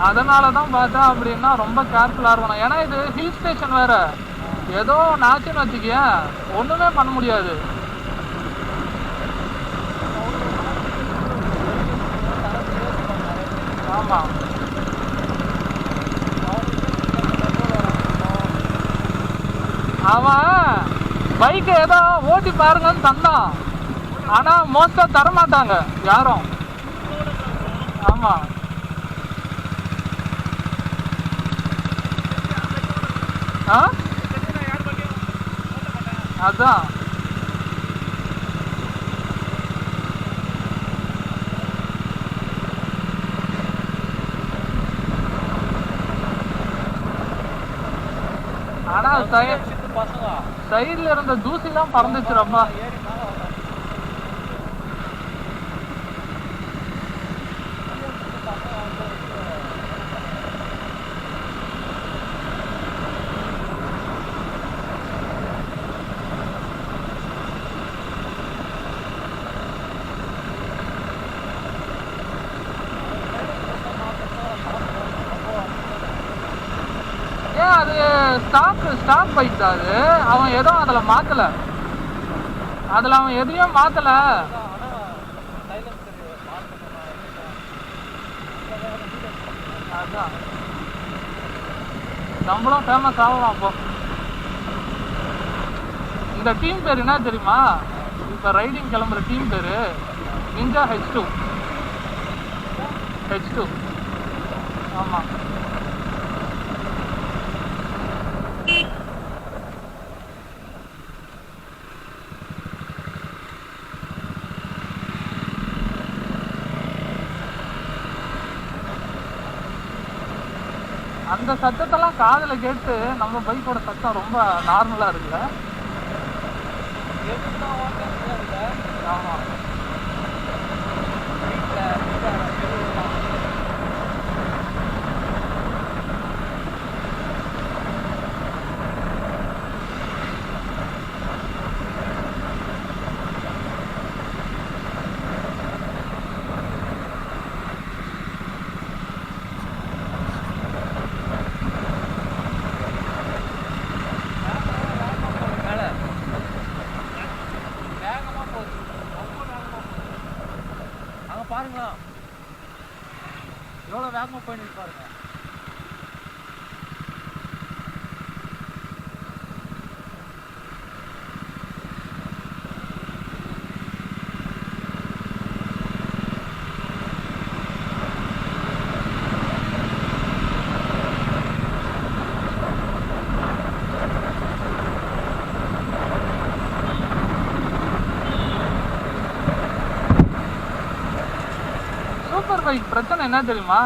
அதனால தான் பார்த்தா அப்படின்னா ரொம்ப கேர்ஃபுல்லாக இருக்கணும். ஏன்னா இது ஹில் ஸ்டேஷன் வேறு, ஏதோ நாச்சுன்னு வச்சுக்கேன் ஒன்றுமே பண்ண முடியாது. ஆமாம், அவன் பைக்கை ஏதோ ஓட்டி பாருங்கன்னு தந்தான், ஆனால் மோஸ்ட்டாக தரமாட்டாங்க யாரும். ஆமாம், ஆ அதான் ஆனால் சைடில் இருந்த தூசிலாம் பறந்துச்சு ரொம்ப. அது ஸ்டாக் பைக் தான் அது. அவன் எதுவும் அதில் மாற்றலை, அதில் அவன் எதையும் மாற்றலை. அதுதான் நம்மளும் ஃபேமஸ் ஆகலாம். அப்போ இந்த டீம் பேர் என்ன தெரியுமா? இப்போ ரைடிங் கிளம்புற டீம் பேர் நிஞ்சா H2. ஆமாம், அந்த சத்தத்தெல்லாம் காதில் கேட்டு நம்ம பைக்கோட சத்தம் ரொம்ப நார்மலாக இருக்குல்ல. ஆமாம், பாருங்களா எவ்வளோ வேகமாக போயிட்டு பாருங்க. சூப்பர் பைக் பிரச்சனை என்ன தெரியுமா?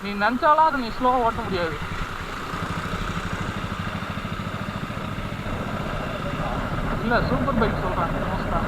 நீ நினச்சாலும் அதை நீ ஸ்லோவாக ஓட்ட முடியாது. இல்லை, சூப்பர் பைக் சொல்கிறேன் மோஸ்ட்டாக.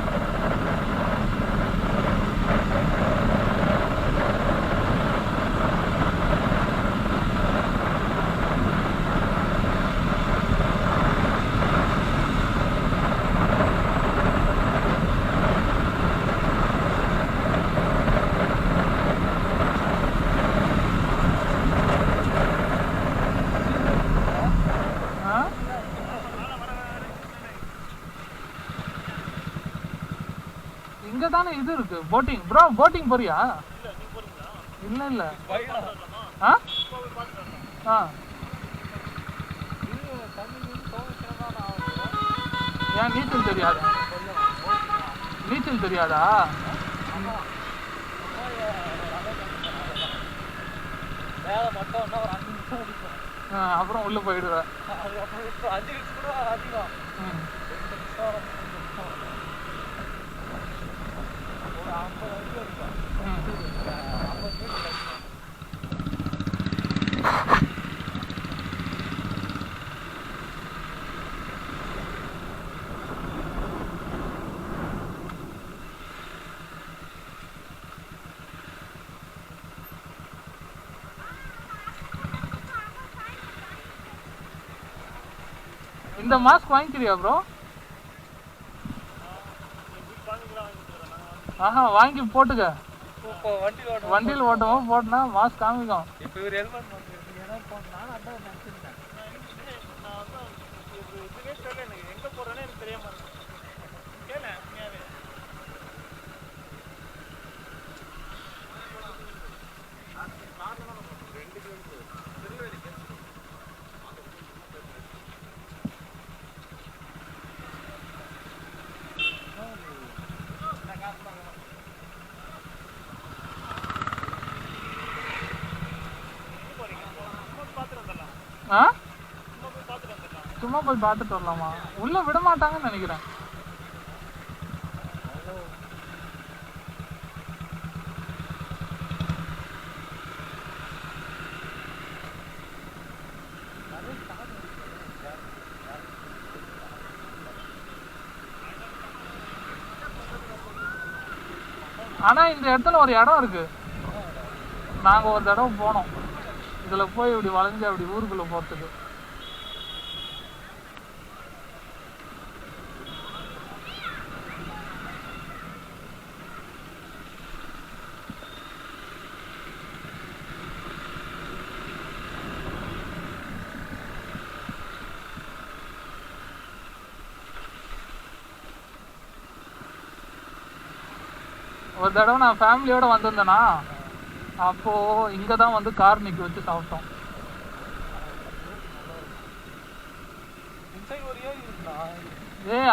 இங்கே தானே இது இருக்கு போட்டிங். ப்ரோ போட்டிங் போறியா? இல்லை இல்லை. ஆ ஆ ஏன் நீச்சல் தெரியாதா? நீச்சல் தெரியாதா? அப்புறம் உள்ள போயிடுவேன். இந்த மாஸ்க் வாங்கிக்கிறியா ப்ரோ? ஆஹா, வாங்கி போட்டுக்க. வண்டியில் ஓட்டவும் போட்டுனா மாஸ் காமிக்கும். இப்போ இவர் ஹெல்மெட் நானும் அதான் நினச்சிருந்தேன். இதுவே தெரியல எனக்கு எங்கே போகிறேன்னு எனக்கு தெரியாமல் இருக்கு. கேள உண்மையாவே சும்மா போய் பார்த்துட்டு வரலாமா? உள்ள விட மாட்டாங்கன்னு நினைக்கிறேன். ஆனா இந்த இடத்துல ஒரு இடம் இருக்கு. நாங்க ஒரு தடவை போனோம். இதுல போய் இப்படி வளைஞ்சு அப்படி ஊருக்குள்ள போறதுக்கு. ஒரு தடவை நான் ஃபேமிலியோட வந்திருந்தேனா, அப்போ இங்க தான் வந்து கார் நிக்க வச்சு சாப்பிட்டோம்.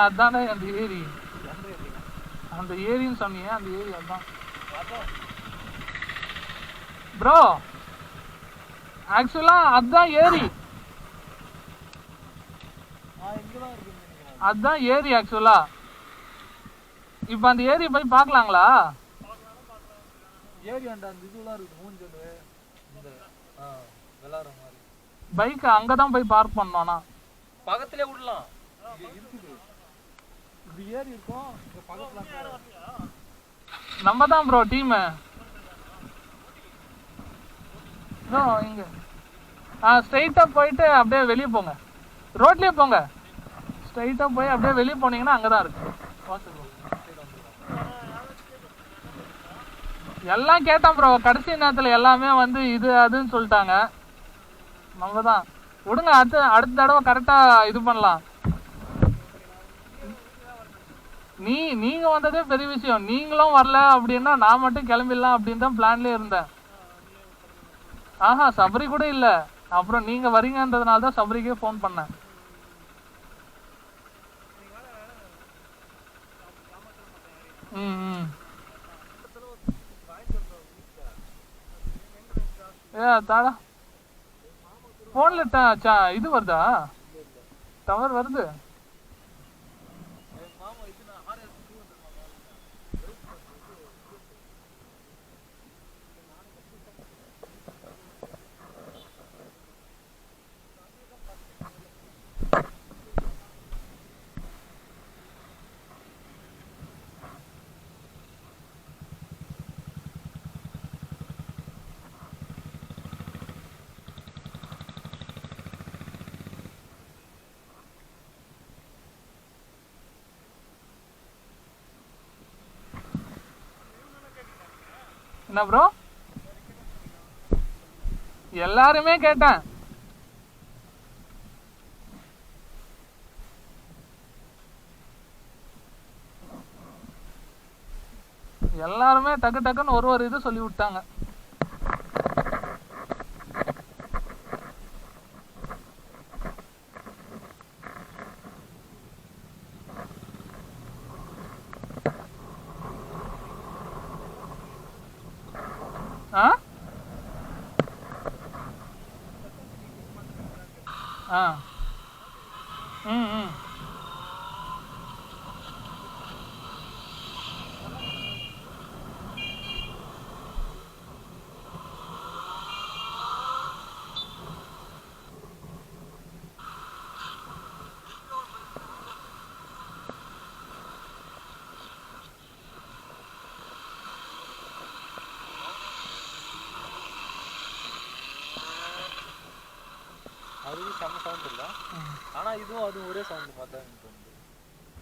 அதானே அந்த ஏரி. அந்த ஏரின்னு சொன்னீங்க, அந்த ஏரி அதான் ப்ரோ. ஆக்சுவலா அதான் ஏரி. அதான் ஏரி ஆக்சுவலா. இப்ப அந்த ஏரி போய் பார்க்கலாங்களா? ஏரி அந்த இதுலாம் இருக்கு, மூஞ்சல் இந்த விளாடுற மாதிரி. பைக் அங்கதான் போய் பார்க் பண்ணோம்னா பக்கத்துலேயே விடலாம். இருக்குது இது ஏரி இருக்கும் பக்கத்துல. நம்ம தான் ப்ரோ டீம். இங்க ஸ்ட்ரைட்டா போயிட்டு அப்படியே வெளியே போங்க. ரோட்லயே போங்க. ஸ்ட்ரைட்டா போய் அப்படியே வெளியே போனீங்கன்னா அங்கதான் இருக்கு. எல்லாம் கேட்டோம் ப்ரோ. கடைசி நேரத்துல எல்லாமே வந்து இது அதுன்னு சொல்லிட்டாங்க. நம்ம தான் விடுங்க. அடுத்த தடவை கரெக்டா இது பண்ணலாம். நீங்க வந்ததே பெரிய விஷயம். நீங்களும் வரல அப்படின்னா நான் மட்டும் கிளம்பிடலாம் அப்படின்னு தான் பிளான்லயே இருந்தேன். ஆஹா, சபரி கூட இல்ல. அப்புறம் நீங்க வரீங்கன்றதுனால தான் சபரிக்கே ஃபோன் பண்ணேன். தாடா போன்ல இது வருதா? டவர் வருது. என்ன ப்ரோ? எல்லாருமே கேட்டேன். எல்லாருமே டக்கு டக்குன்னு ஒரு இது சொல்லி விட்டாங்க.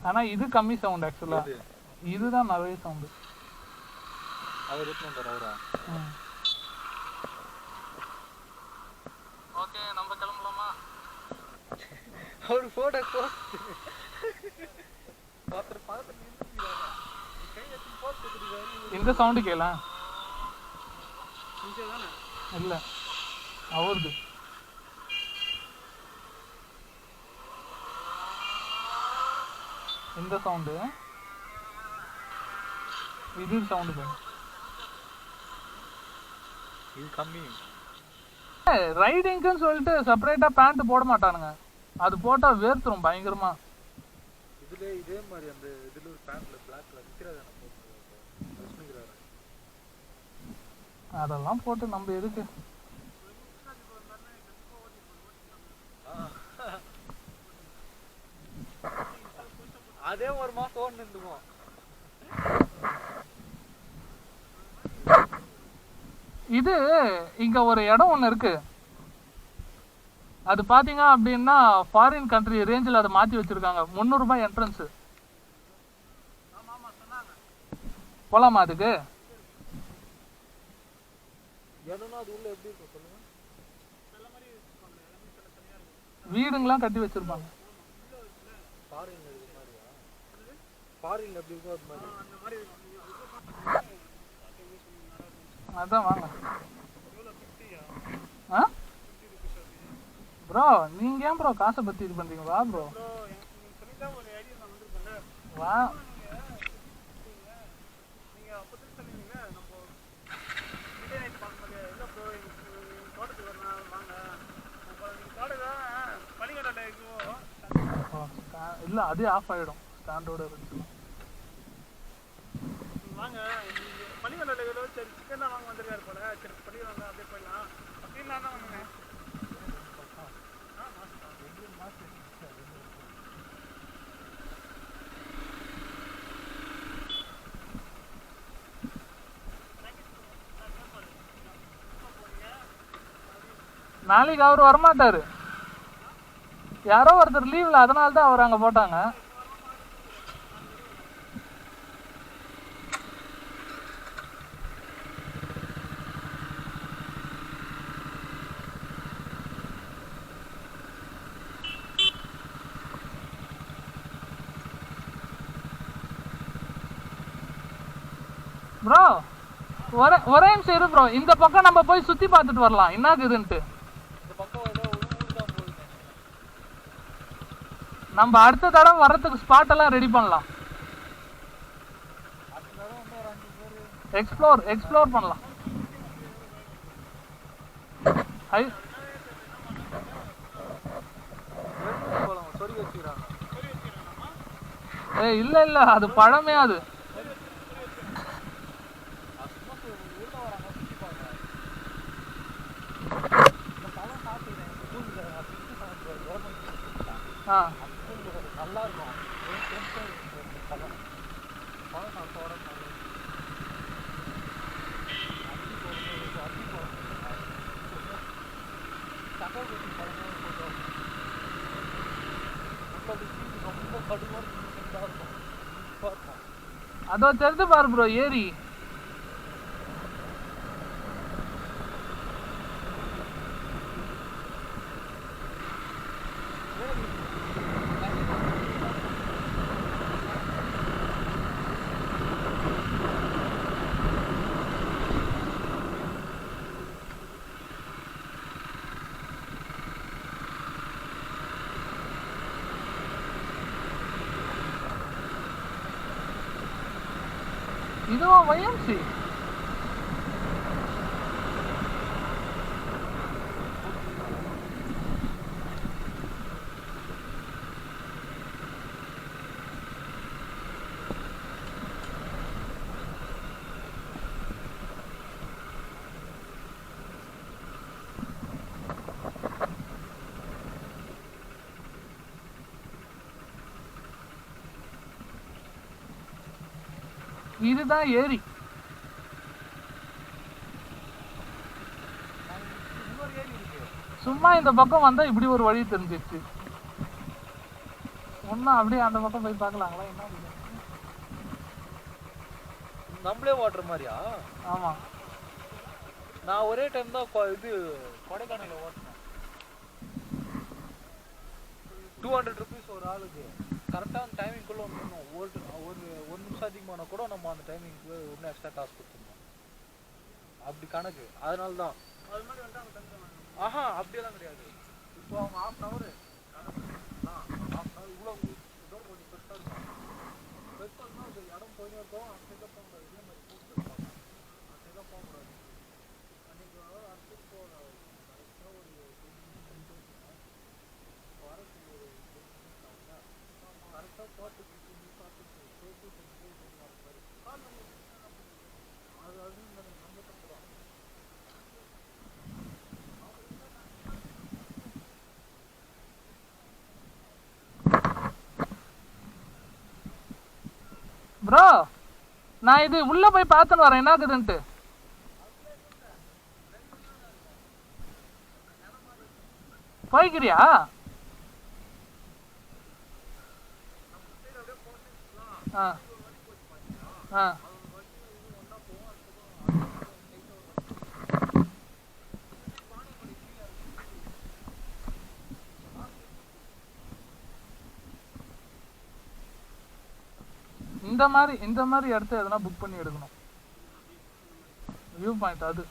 ஆனா இது கம்மி சவுண்ட். ஆக்சுவலா இதுதான் நிறைய சவுண்ட். அவர் எடுத்து வந்தார் அவரா? ஓகே நம்ம கிளம்பலாமா? அவர் போட்டோ போஸ்ட் பார்த்து இந்த சவுண்டு கேள இங்கே தானே இல்லை அவருது இந்த சவுண்டு இது சவுண்டு இது கம்மி. ரைடிங்க்குன்னு சொல்லிட்டு செப்பரேட்டா பேண்ட் போட மாட்டானுங்க. அது போட்டா வேர்த்துரும் பயங்கரமா. இதுல இதே மாதிரி அந்த இதுல ஒரு பேண்ட்ல பிளாக்ல விக்கிறாதானே போட்டுக்கிறாரு. அதெல்லாம் போட்டு நம்ம எதுக்கு? அதே ஒரு மாசம் ஓட்டு இருந்துக்கும். இது இங்க ஒரு இடம் ஒண்ணு இருக்கு. அது பாத்தீங்க அப்படின்னா ஃபாரின் கண்ட்ரி ரேஞ்சில் அதை மாத்தி வச்சிருக்காங்க. 300 ரூபாய் என்ட்ரன்ஸ். போலாமா அதுக்கு? வீடுங்கெல்லாம் கட்டி வச்சிருப்பாங்க. அதான் வாங்க. ப்ரோ நீங்க ஏன் ப்ரோ காசை பத்தி இது பண்றீங்க? வா ப்ரோ வா. இல்ல அதே ஆஃப் ஆயிடும் ஸ்டாண்டோட இருந்துச்சு. வாங்க பள்ளிக்கொண்டையில் சரி சிக்கன் தான் வாங்க வந்திருக்காரு போல. சரி பள்ளிக்கொண்டை அப்படியே போயிடலாம் அப்படின்னு நான் தான் வந்தேன். நாளைக்கு அவர் வரமாட்டாரு. யாரோ ஒருத்தர் லீவ்ல, அதனால தான் அவர் அங்க போட்டாங்க. ப்ரோ ஒரே நிமிஷம் இரு ப்ரோ. இந்த பக்கம் நம்ம போய் சுத்தி பார்த்துட்டு வரலாம் என்னாக்குதுன்ட்டு. நம்ம அடுத்த தடவை வர்றதுக்கு ஸ்பாட் எல்லாம் ரெடி பண்ணலாம். எக்ஸ்ப்ளோர் பண்ணலாம். இல்ல இல்ல அது பழமே. அது நல்லா இருக்கும். அதோ தெரிஞ்சு பாரு ப்ரோ ஏரி. இதுவும் YMC. இதுதான் ஏரி. சும்மா இந்த பக்கம் வந்தா இப்படி ஒரு வழி தெரிஞ்சிச்சு. ஒன்னும் அப்படியே அந்த பக்கம் போய் பார்க்கலாங்களா? என்ன நம்மளே ஓட்டுற மாதிரியா? ஆமா நான் ஒரே டைம் தான் இது கொடைக்கானல ஓட்டினேன். 200 rupees ஒரு ஆளுக்கு. கரெக்டாக அந்த டைமிங்குள்ளே வந்துடணும். ஒரு நிமிஷம் அதிகமான கூட நம்ம அந்த டைமிங்க்கு ஒன்றும் எக்ஸ்ட்ரா காசு கொடுத்துருந்தோம். அப்படி கணக்கு. அதனால தான். அது மாதிரி வந்து அவங்க தந்துடுவாங்க. ஆஹா அப்படியெல்லாம் கிடையாது. இப்போ அவங்க ½ hour ½ hour இவ்வளோ இதோட கொஞ்சம் பெருசாக இருக்கும். பெருசாக இருந்தால் அது இடம் போயினே இருக்கும். அந்த சைடாக போக முடியாது. இதே மாதிரி கூட்டு இருப்பாங்க. அந்த சைடாக போக முடியாது. அன்றைக்கி அடுத்து போக கரெக்டாக ஒரு 10 minutes வரதுக்கு ஒரு 10 minutes ஆகுதா? கரெக்டாக போட்டு 15 minutes ஆகுது. போயிட்டு 10 minutes வர மாதிரி. அது நம்ம தப்பு தான். ப்ரோ நான் இது உள்ள போய் பார்த்துன்னு வரேன் என்ன இருக்குதுன்ட்டு. போய்க்கிறியா? ஆ ஆ இந்த மாதிரி இடத்த எதனா புக் பண்ணி எடுக்கணும். வியூ பாயிண்ட் அது.